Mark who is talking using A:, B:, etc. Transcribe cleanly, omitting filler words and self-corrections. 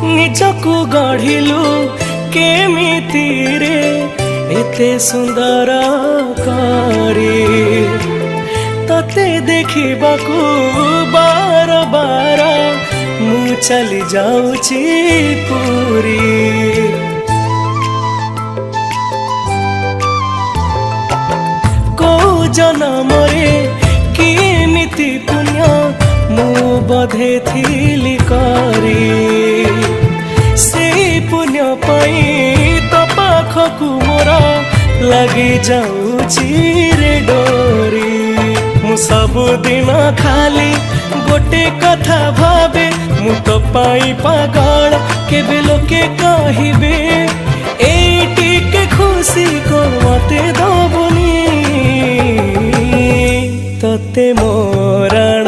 A: निजकु गढ़िलु केमिति रे एते सुंदर करी तते देखिबाकू बार बार मु चली जाऊची पूरी। को जनमरे किमिति पुण्य मु बधे थिली करी से पुण्य पाई तो पाखकु मोर लगी जाऊची रे डोरी। मु सबुदिन खाली गोटे कथा भावे मु तो पाई पागल केबे लोके कहिबे एटी के खुशी को मते दबुनी तते मोराण